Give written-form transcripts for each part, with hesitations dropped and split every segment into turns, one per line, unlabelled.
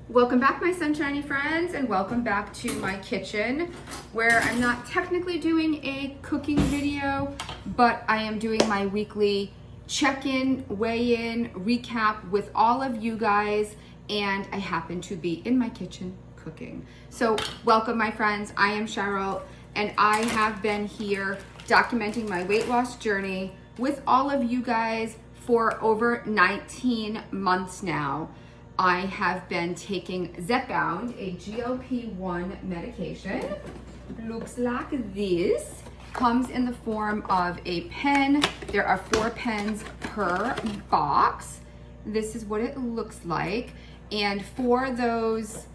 Welcome back, my sunshiny friends, and welcome back to my kitchen, where I'm not technically doing a cooking video, but I am doing my weekly check-in, weigh-in, recap with all of you guys, and I happen to be in my kitchen cooking. So welcome, my friends. I am Cheryl, and I have been here documenting my weight loss journey with all of you guys for over 19 months now. I have been taking Zepbound, a GLP-1 medication. Looks like this. Comes in the form of a pen. There are 4 pens per box. This is what it looks like. And for those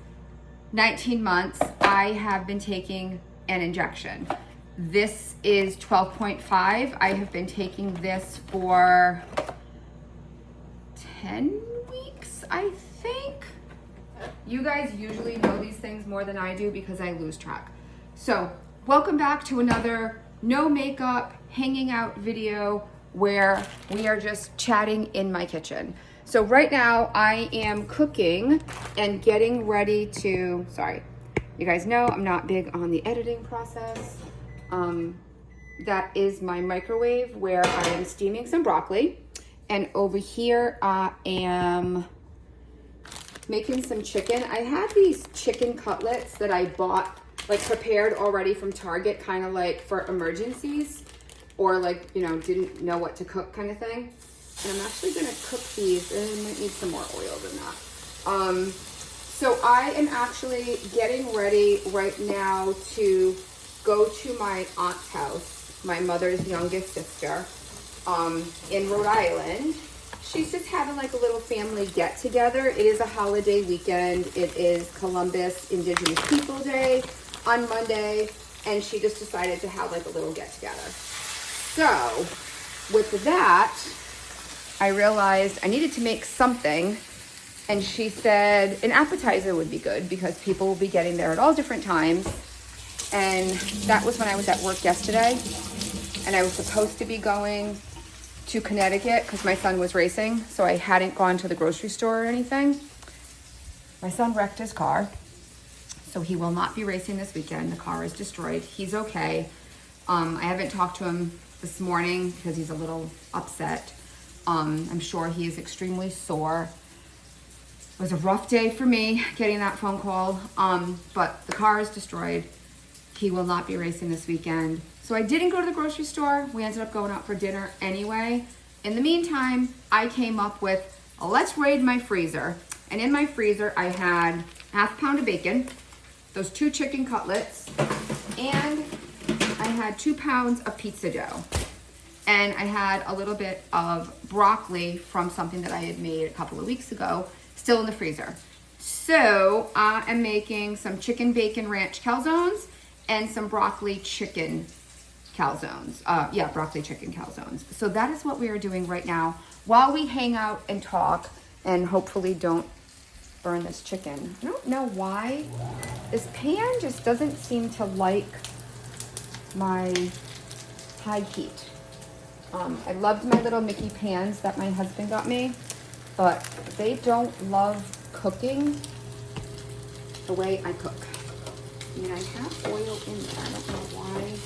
19 months, I have been taking an injection. This is 12.5. I have been taking this for 10 weeks, I think. You guys usually know these things more than I do because I lose track. So welcome back to another no makeup hanging out video where we are just chatting in my kitchen. So right now I am cooking and getting ready to, sorry, you guys know I'm not big on the editing process. That is my microwave where I am steaming some broccoli. And over here I am making some chicken. I had these chicken cutlets that I bought like prepared already from Target, kind of like for emergencies or like, you know, didn't know what to cook kind of thing. And I'm actually gonna cook these, and I might need some more oil than that. So I am actually getting ready right now to go to my aunt's house, my mother's youngest sister, in Rhode Island. She's just having like a little family get together. It is a holiday weekend. It is Columbus Indigenous People Day on Monday, and she just decided to have like a little get together. So with that, I realized I needed to make something, and she said an appetizer would be good because people will be getting there at all different times. And that was when I was at work yesterday, and I was supposed to be going to Connecticut because my son was racing, so I hadn't gone to the grocery store or anything. My son wrecked his car, so he will not be racing this weekend. The car is destroyed. He's okay. I haven't talked to him this morning because he's a little upset. I'm sure he is extremely sore. It was a rough day for me getting that phone call, but the car is destroyed. He will not be racing this weekend. So I didn't go to the grocery store. We ended up going out for dinner anyway. In the meantime, I came up with, let's raid my freezer. And in my freezer, I had half a pound of bacon, those 2 chicken cutlets, and I had 2 pounds of pizza dough. And I had a little bit of broccoli from something that I had made a couple of weeks ago, still in the freezer. So I am making some chicken bacon ranch calzones and some broccoli chicken calzones. Broccoli chicken calzones. So that is what we are doing right now while we hang out and talk and hopefully don't burn this chicken. I don't know why this pan just doesn't seem to like my high heat. I loved my little Mickey pans that my husband got me, but they don't love cooking the way I cook. I mean, I have oil in there. I don't know why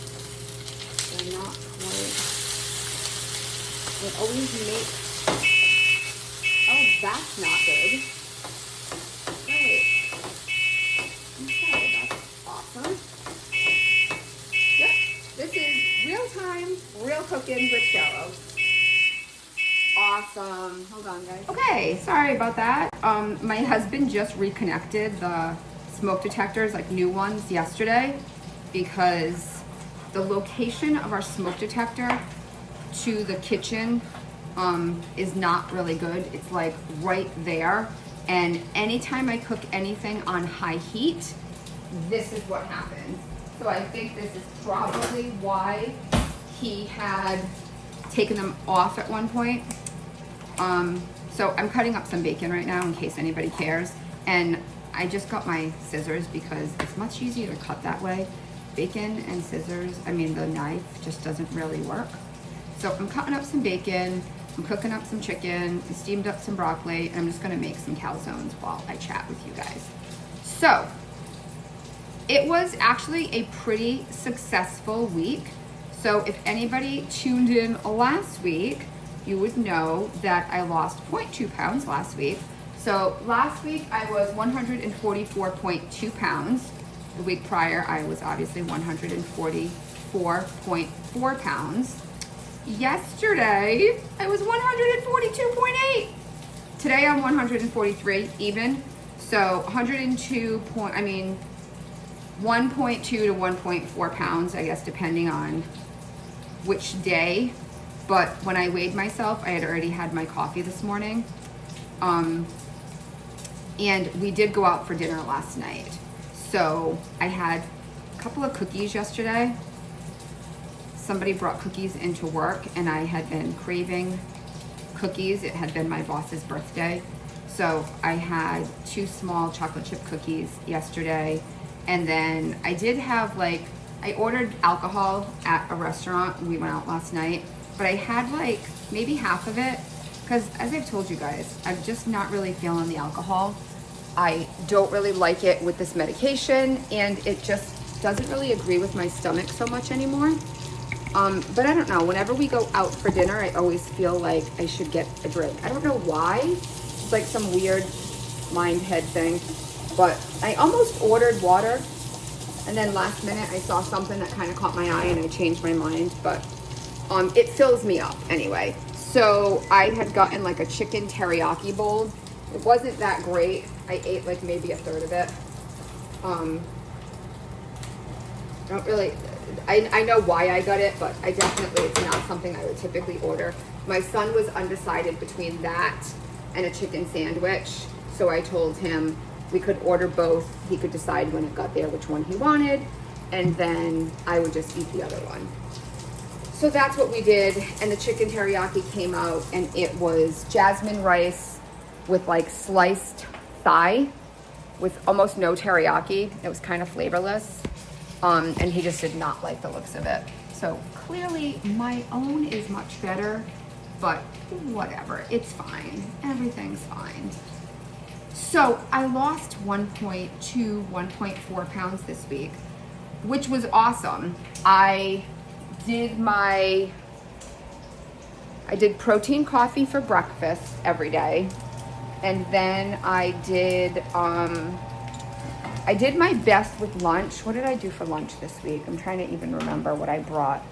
they're not quite. It always makes. Oh, that's not good. Great. Okay, that's awesome. Yep, this is real time, real cooking with Cheryl. Awesome. Hold on, guys. Okay, sorry about that. My husband just reconnected the smoke detectors, like new ones, yesterday, because the location of our smoke detector to the kitchen is not really good. It's like right there, and anytime I cook anything on high heat, this is what happens. So I think this is probably why he had taken them off at one point. So I'm cutting up some bacon right now in case anybody cares, and I just got my scissors because it's much easier to cut that way. Bacon and scissors, I mean the knife just doesn't really work. So I'm cutting up some bacon. I'm cooking up some chicken, I steamed up some broccoli, and I'm just gonna make some calzones while I chat with you guys. So, it was actually a pretty successful week. So if anybody tuned in last week, you would know that I lost 0.2 pounds last week. So last week I was 144.2 pounds. The week prior I was obviously 144.4 pounds. Yesterday I was 142.8. Today I'm 143 even. So 1.2 to 1.4 pounds, I guess, depending on which day. But when I weighed myself, I had already had my coffee this morning. And we did go out for dinner last night. So I had a couple of cookies yesterday. Somebody brought cookies into work and I had been craving cookies. It had been my boss's birthday. So I had 2 small chocolate chip cookies yesterday. And then I did have I ordered alcohol at a restaurant. We went out last night, but I had maybe half of it because, as I've told you guys, I'm just not really feeling the alcohol. I don't really like it with this medication, and it just doesn't really agree with my stomach so much anymore. But I don't know, whenever we go out for dinner, I always feel like I should get a drink. I don't know why. It's like some weird mind head thing. But I almost ordered water, and then last minute I saw something that kind of caught my eye and I changed my mind. But it fills me up anyway. So I had gotten a chicken teriyaki bowl. It wasn't that great. I ate maybe a third of it. I know why I got it, but it's not something I would typically order. My son was undecided between that and a chicken sandwich. So I told him we could order both. He could decide when it got there which one he wanted, and then I would just eat the other one. So that's what we did, and the chicken teriyaki came out, and it was jasmine rice with sliced thigh with almost no teriyaki. It was kind of flavorless, and he just did not like the looks of it. So clearly my own is much better, but whatever, it's fine. Everything's fine. So I lost 1.2, 1.4 pounds this week, which was awesome. I did protein coffee for breakfast every day. And then I did my best with lunch. What did I do for lunch this week? I'm trying to even remember what I brought.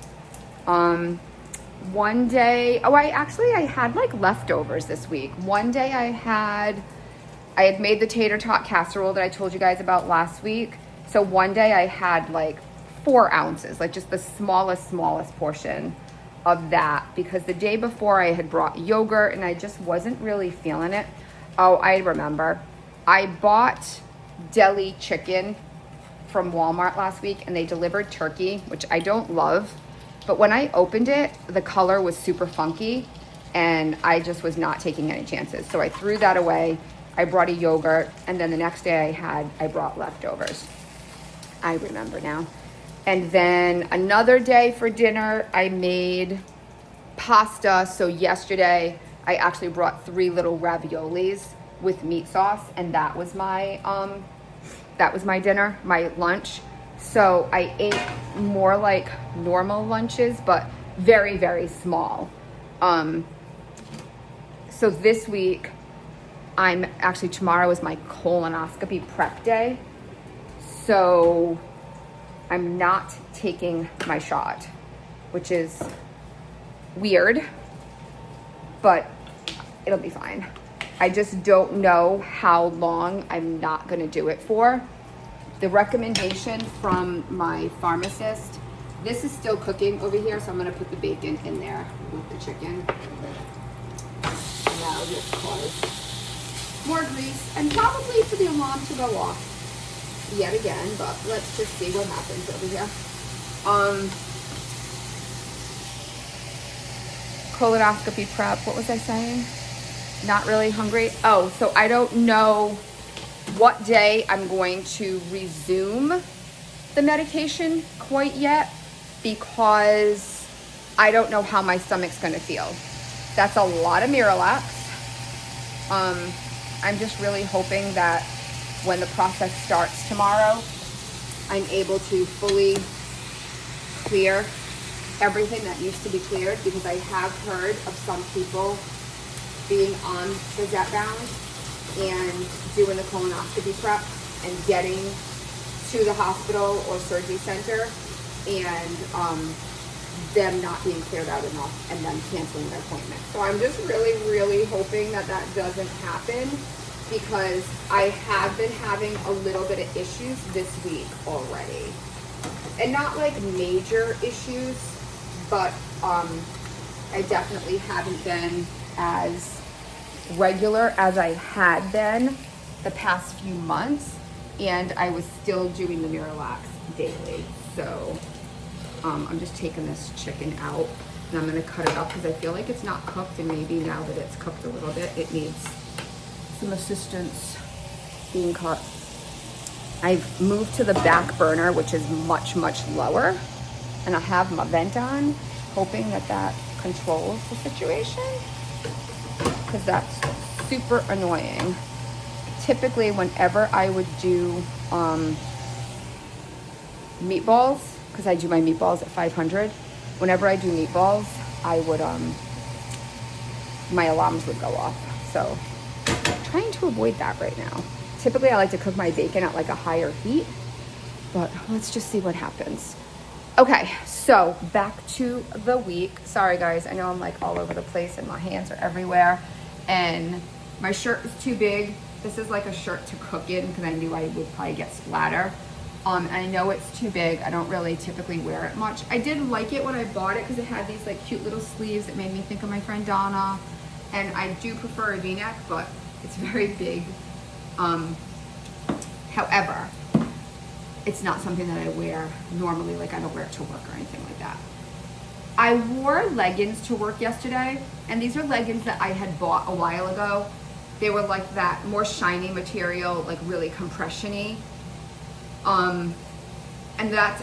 One day, I had leftovers this week. One day I had made the tater tot casserole that I told you guys about last week. So one day I had 4 ounces, just the smallest portion of that, because the day before I had brought yogurt and I just wasn't really feeling it. Oh, I remember. I bought deli chicken from Walmart last week and they delivered turkey, which I don't love. But when I opened it, the color was super funky and I just was not taking any chances. So I threw that away. I brought a yogurt, and then the next day I brought leftovers. I remember now. And then another day for dinner, I made pasta. So yesterday, I actually brought 3 little raviolis with meat sauce, and that was my dinner, my lunch. So I ate more like normal lunches, but very, very small. So this week, tomorrow is my colonoscopy prep day. So I'm not taking my shot, which is weird, but it'll be fine. I just don't know how long I'm not gonna do it for. The recommendation from my pharmacist, this is still cooking over here, so I'm gonna put the bacon in there with the chicken. And that'll just cause more grease, and probably for the alarm to go off yet again, but let's just see what happens over here. Colonoscopy prep, what was I saying? Not really hungry. Oh, so I don't know what day I'm going to resume the medication quite yet, because I don't know how my stomach's gonna feel. That's a lot of Miralax. I'm just really hoping that when the process starts tomorrow, I'm able to fully clear everything that needs to be cleared, because I have heard of some people being on the Zepbound and doing the colonoscopy prep and getting to the hospital or surgery center and them not being cleared out enough and them canceling their appointment. So I'm just really, really hoping that that doesn't happen, because I have been having a little bit of issues this week already. And not like major issues, but I definitely haven't been as regular as I had been the past few months, and I was still doing the Miralax daily. So I'm just taking this chicken out and I'm gonna cut it up because I feel like it's not cooked, and maybe now that it's cooked a little bit, it needs some assistance being cut. I've moved to the back burner, which is much, much lower, and I have my vent on, hoping that that controls the situation, because that's super annoying. Typically, whenever I would do meatballs, because I do my meatballs at 500, whenever I do meatballs, I would, my alarms would go off. So I'm trying to avoid that right now. Typically, I like to cook my bacon at like a higher heat, but let's just see what happens. Okay, so back to the week. Sorry guys, I know I'm like all over the place and my hands are everywhere, and my shirt was too big. This is like a shirt to cook in because I knew I would probably get splatter. I know it's too big. I don't really typically wear it much. I did like it when I bought it because it had these like cute little sleeves that made me think of my friend Donna, and I do prefer a V-neck, but it's very big. However, it's not something that I wear normally. Like, I don't wear it to work or anything like that. I wore leggings to work yesterday, and these are leggings that I had bought a while ago. They were like that more shiny material, like really compression-y. And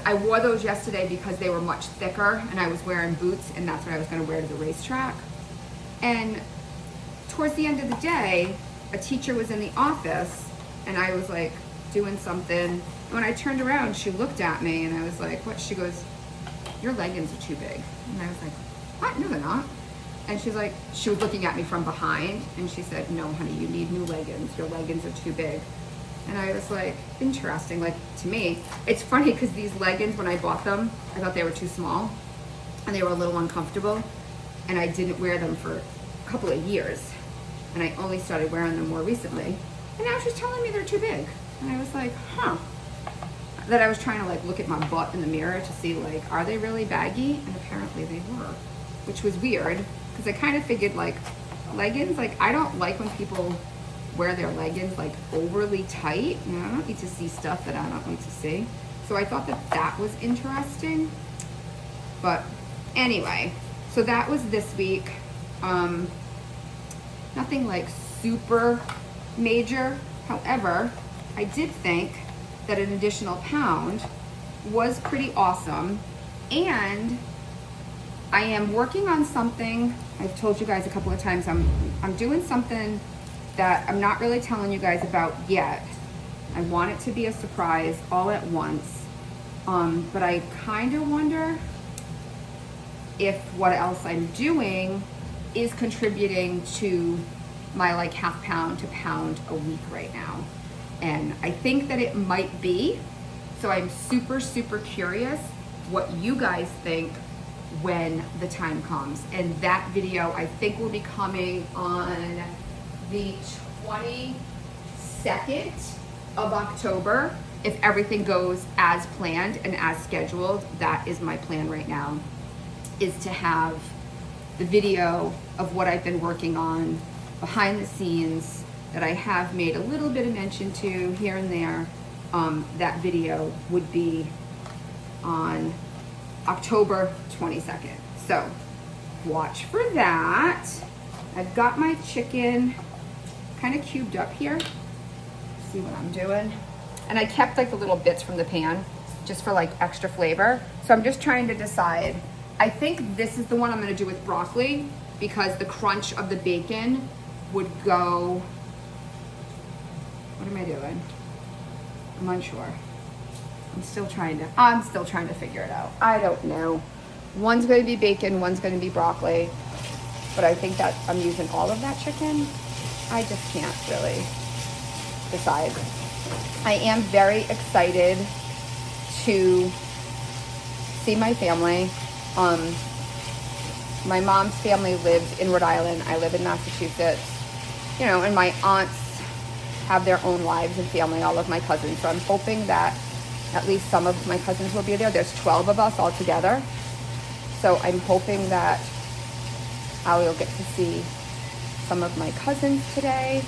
I wore those yesterday because they were much thicker, and I was wearing boots, and that's what I was gonna wear to the racetrack. And towards the end of the day, a teacher was in the office, and I was like doing something. And when I turned around, she looked at me, and I was like, what? She goes, your leggings are too big. And I was like, what? No, they're not. And she's like, she was looking at me from behind, and she said, no, honey, you need new leggings. Your leggings are too big. And I was like, interesting. Like, to me, it's funny because these leggings, when I bought them, I thought they were too small, and they were a little uncomfortable, and I didn't wear them for a couple of years. And I only started wearing them more recently. And now she's telling me they're too big. And I was like, huh. That I was trying to like look at my butt in the mirror to see like, are they really baggy? And apparently they were, which was weird because I kind of figured like leggings, like I don't like when people wear their leggings like overly tight. You know, I don't need to see stuff that I don't need to see. So I thought that that was interesting. But anyway, so that was this week. Nothing like super major. However, I did think that an additional pound was pretty awesome. And I am working on something. I've told you guys a couple of times, I'm doing something that I'm not really telling you guys about yet. I want it to be a surprise all at once. But I kind of wonder if what else I'm doing is contributing to my like half pound to pound a week right now. And I think that it might be. So I'm super, super curious what you guys think when the time comes. And that video I think will be coming on the 22nd of October. If everything goes as planned and as scheduled, that is my plan right now, is to have the video of what I've been working on behind the scenes that I have made a little bit of mention to here and there. That video would be on October 22nd. So watch for that. I've got my chicken kind of cubed up here. See what I'm doing. And I kept like the little bits from the pan just for like extra flavor. So I'm just trying to decide. I think this is the one I'm gonna do with broccoli. because the crunch of the bacon would go, what am I doing? I'm unsure. I'm still trying to figure it out. I don't know. One's going to be bacon, one's going to be broccoli, but I think that I'm using all of that chicken. I just can't really decide. I am very excited to see my family. My mom's family lives in Rhode Island. I live in Massachusetts. You know, and my aunts have their own lives and family, all of my cousins. So I'm hoping that at least some of my cousins will be there. There's 12 of us all together. So I'm hoping that I will get to see some of my cousins today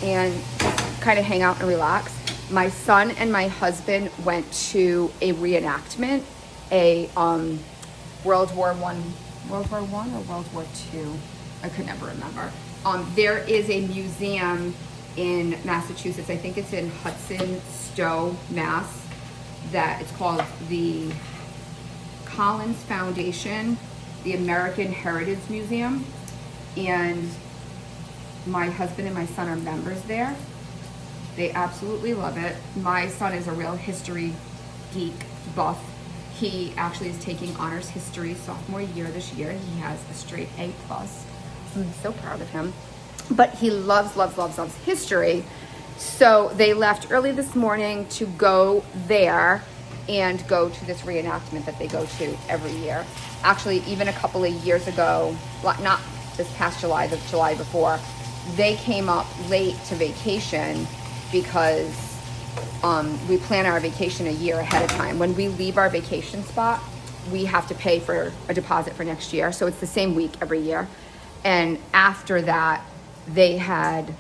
and just kind of hang out and relax. My son and my husband went to a reenactment, a World War I or World War II. I could never remember. There is a museum in Massachusetts. I think it's in Hudson Stowe, Mass. That it's called the Collins Foundation, the American Heritage Museum, and my husband and my son are members there. They absolutely love it. My son is a real history geek buff. He actually is taking honors history sophomore year this year. He has a straight A+. I'm so proud of him. But he loves history. So they left early this morning to go there and go to this reenactment that they go to every year. Actually, even a couple of years ago, not this past July, the July before, they came up late to vacation because we plan our vacation a year ahead of time. When we leave our vacation spot, we have to pay for a deposit for next year. So it's the same week every year. And after that, they had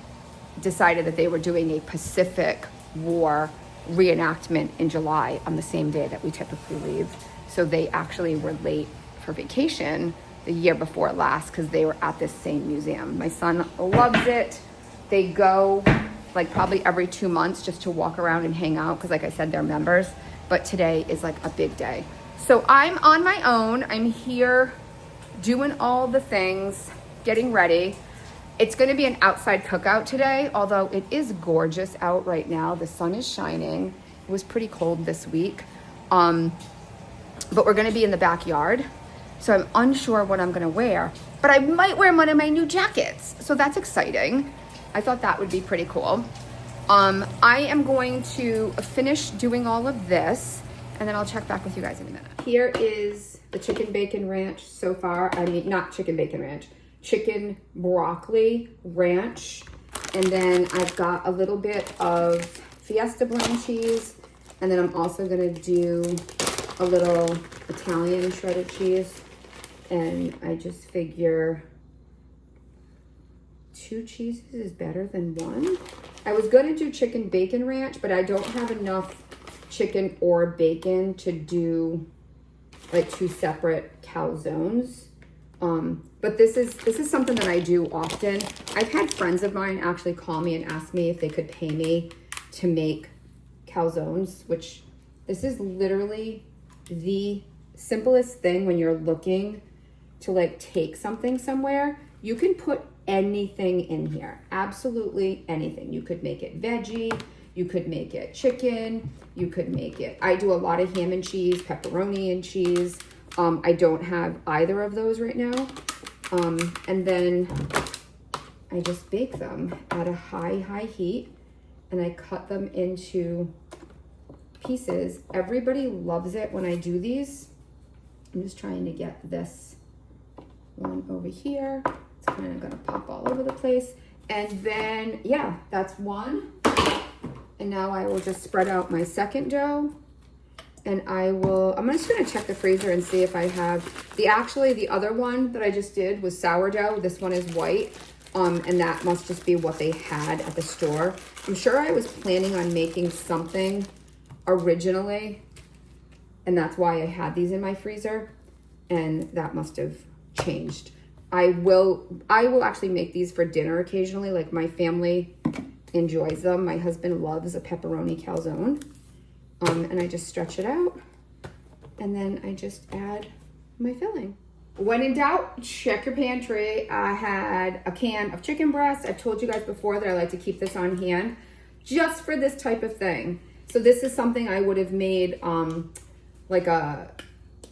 decided that they were doing a Pacific War reenactment in July on the same day that we typically leave. So they actually were late for vacation the year before last because they were at this same museum. My son loves it. They go like probably every 2 months just to walk around and hang out because like I said, they're members. But today is like a big day. So I'm on my own. I'm here doing all the things, getting ready. It's going to be an outside cookout today, although it is gorgeous out right now. The sun is shining. It was pretty cold this week. But we're going to be in the backyard. So I'm unsure what I'm going to wear. But I might wear one of my new jackets. So that's exciting. I thought that would be pretty cool. I am going to finish doing all of this, and then I'll check back with you guys in a minute. Here is the chicken bacon ranch so far. I mean, not chicken bacon ranch. Chicken broccoli ranch, and then I've got a little bit of Fiesta blend cheese, and then I'm also gonna do a little Italian shredded cheese, and I just figure 2 cheeses is better than 1. I was gonna do chicken bacon ranch, but I don't have enough chicken or bacon to do like 2 separate calzones. But this is something that I do often. I've had friends of mine actually call me and ask me if they could pay me to make calzones, which this is literally the simplest thing when you're looking to like take something somewhere. You can put anything in here, absolutely anything. You could make it veggie, you could make it chicken, you could make it, I do a lot of ham and cheese, pepperoni and cheese. I don't have either of those right now. And then I just bake them at a high heat, and I cut them into pieces. Everybody loves it when I do these. I'm just trying to get this one over here. It's kind of gonna pop all over the place. And then, yeah, that's one. And now I will just spread out my second dough. And I'm just gonna check the freezer and see if I have, the other one that I just did was sourdough. This one is white, and that must just be what they had at the store. I'm sure I was planning on making something originally, and that's why I had these in my freezer, and that must have changed. I will actually make these for dinner occasionally, like my family enjoys them. My husband loves a pepperoni calzone. And I just stretch it out, and then I just add my filling. when in doubt, check your pantry. I had a can of chicken breast. I've told you guys before that I like to keep this on hand just for this type of thing. So this is something I would have made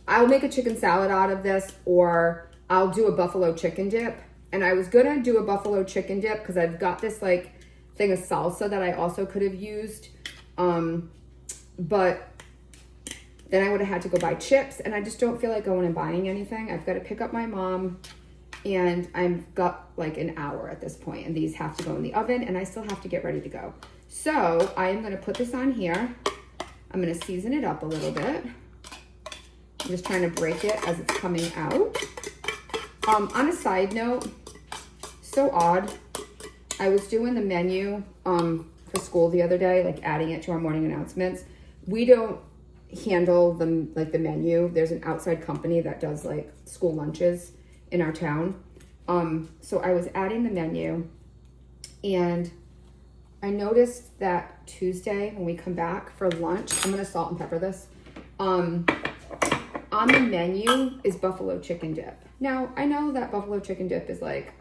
I'll make a chicken salad out of this, or I'll do a buffalo chicken dip. And I was gonna do a buffalo chicken dip because I've got this like thing of salsa that I also could have used. But then I would have had to go buy chips, and I just don't feel like going and buying anything. I've got to pick up my mom, and I've got like an hour at this point, and these have to go in the oven, and I still have to get ready to go. So I am gonna put this on here. I'm gonna season it up a little bit. I'm just trying to break it as it's coming out. On a side note, so odd, I was doing the menu for school the other day, like adding it to our morning announcements. We don't handle the menu. There's an outside company that does like school lunches in our town. So I was adding the menu, and I noticed that Tuesday when we come back for lunch, I'm gonna salt and pepper this. On the menu is buffalo chicken dip. Now, I know that buffalo chicken dip is like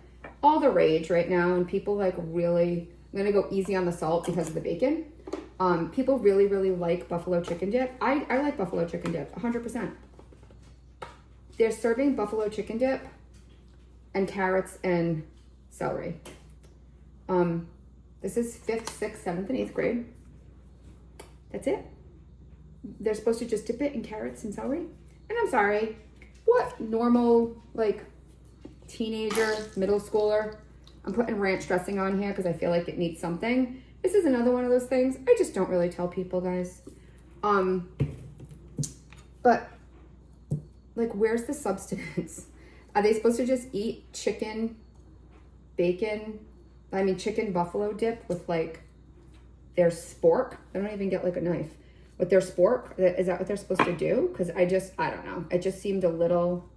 all the rage right now, and people like really, I'm gonna go easy on the salt because of the bacon. People really, really like buffalo chicken dip. I like buffalo chicken dip, 100%. They're serving buffalo chicken dip and carrots and celery. This is 5th, 6th, 7th, and 8th grade. That's it. They're supposed to just dip it in carrots and celery. And I'm sorry, what normal, like, teenager, middle schooler? I'm putting ranch dressing on here because I feel like it needs something. This is another one of those things I just don't really tell people, guys. But, like, where's the substance? Are they supposed to just eat chicken, chicken buffalo dip with, like, their spork? They don't even get, like, a knife. With their spork? Is that what they're supposed to do? Because I don't know. It just seemed a little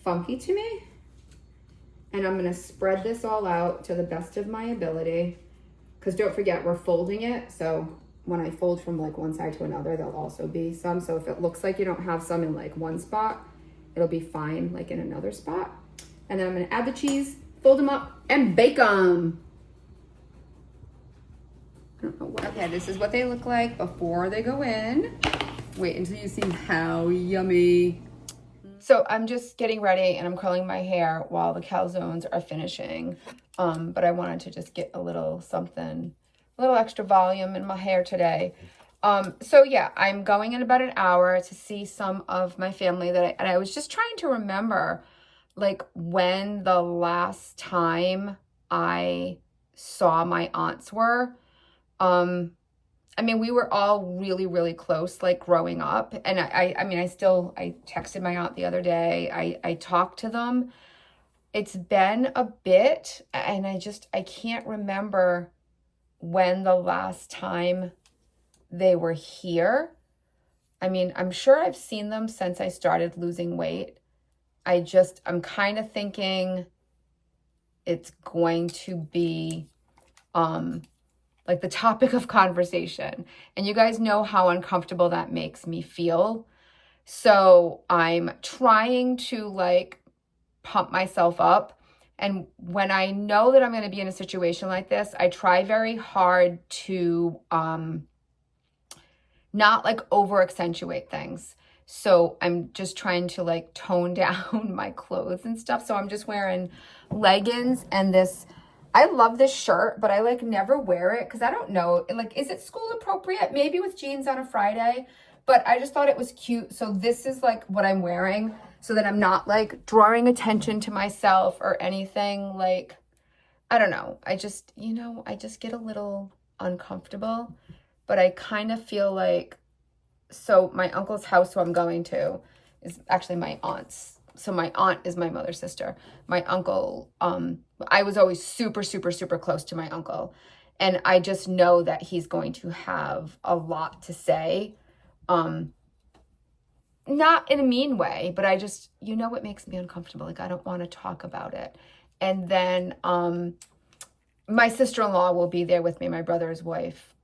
funky to me. And I'm going to spread this all out to the best of my ability. Because don't forget, we're folding it. So when I fold from like one side to another, there'll also be some. So if it looks like you don't have some in like one spot, it'll be fine like in another spot. And then I'm going to add the cheese, fold them up, and bake them. I don't know what. Okay, this is what they look like before they go in. Wait until you see how yummy. So I'm just getting ready and I'm curling my hair while the calzones are finishing. But I wanted to just get a little something, a little extra volume in my hair today. So yeah, I'm going in about an hour to see some of my family and I was just trying to remember like when the last time I saw my aunts were. I mean, we were all really, really close, like growing up. And I texted my aunt the other day. I talked to them. It's been a bit, and I can't remember when the last time they were here. I mean, I'm sure I've seen them since I started losing weight. I'm kind of thinking it's going to be, like the topic of conversation. And you guys know how uncomfortable that makes me feel. So I'm trying to like pump myself up. And when I know that I'm going to be in a situation like this, I try very hard to not like over accentuate things. So I'm just trying to like tone down my clothes and stuff. So I'm just wearing leggings and this. I love this shirt, but I like never wear it because I don't know, like, is it school appropriate? Maybe with jeans on a Friday, but I just thought it was cute. So this is like what I'm wearing so that I'm not like drawing attention to myself or anything. Like, I don't know. I just get a little uncomfortable, but I kind of feel like, so my uncle's house who I'm going to is actually my aunt's. So my aunt is my mother's sister. My uncle, I was always super, super, super close to my uncle. And I just know that he's going to have a lot to say. Not in a mean way, but I just, it makes me uncomfortable. Like, I don't want to talk about it. And then my sister-in-law will be there with me, my brother's wife,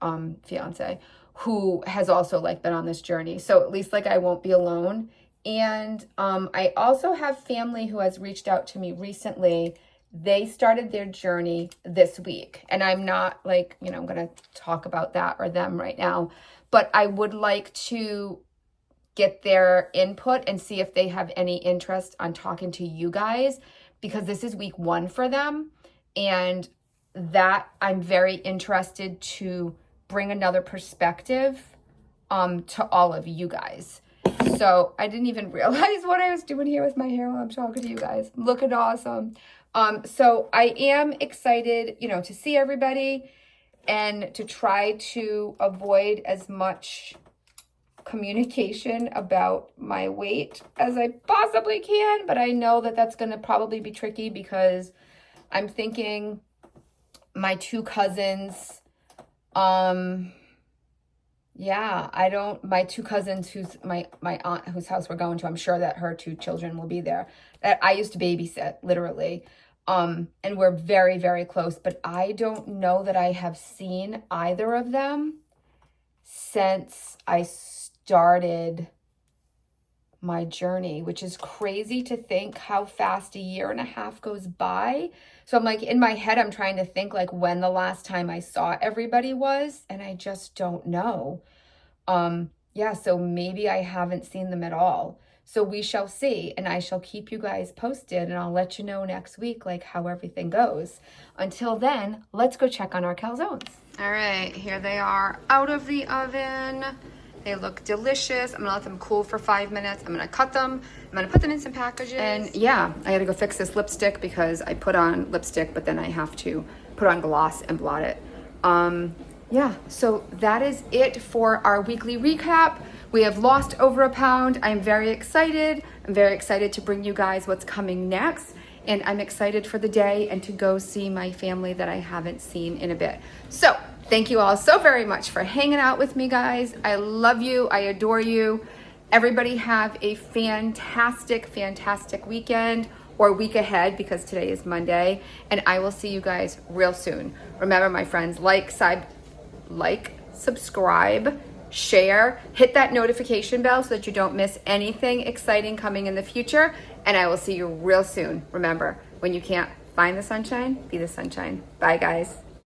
fiance, who has also like been on this journey. So at least like I won't be alone. And I also have family who has reached out to me recently. They started their journey this week. And I'm not like, I'm going to talk about that or them right now. But I would like to get their input and see if they have any interest on talking to you guys, because this is week 1 for them. And that I'm very interested to bring another perspective to all of you guys. So I didn't even realize what I was doing here with my hair while I'm talking to you guys. Looking awesome. So I am excited, to see everybody and to try to avoid as much communication about my weight as I possibly can. But I know that that's going to probably be tricky, because I'm thinking my 2 cousins, my 2 cousins who's my aunt whose house we're going to, I'm sure that her 2 children will be there, that I used to babysit, literally. And we're very, very close, but I don't know that I have seen either of them since I started my journey, which is crazy to think how fast a year and a half goes by. So I'm like, in my head, I'm trying to think like when the last time I saw everybody was, and I just don't know. So maybe I haven't seen them at all. So we shall see, and I shall keep you guys posted, and I'll let you know next week like how everything goes. Until then, let's go check on our calzones. All right, here they are out of the oven. They look delicious. I'm gonna let them cool for 5 minutes. I'm gonna cut them. I'm gonna put them in some packages. And I gotta go fix this lipstick, because I put on lipstick, but then I have to put on gloss and blot it. So that is it for our weekly recap. We have lost over a pound. I'm very excited. I'm very excited to bring you guys what's coming next. And I'm excited for the day and to go see my family that I haven't seen in a bit. So thank you all so very much for hanging out with me, guys. I love you. I adore you. Everybody have a fantastic, fantastic weekend, or week ahead, because today is Monday. And I will see you guys real soon. Remember, my friends, like, subscribe, share, hit that notification bell so that you don't miss anything exciting coming in the future. And I will see you real soon. Remember, when you can't find the sunshine, be the sunshine. Bye, guys.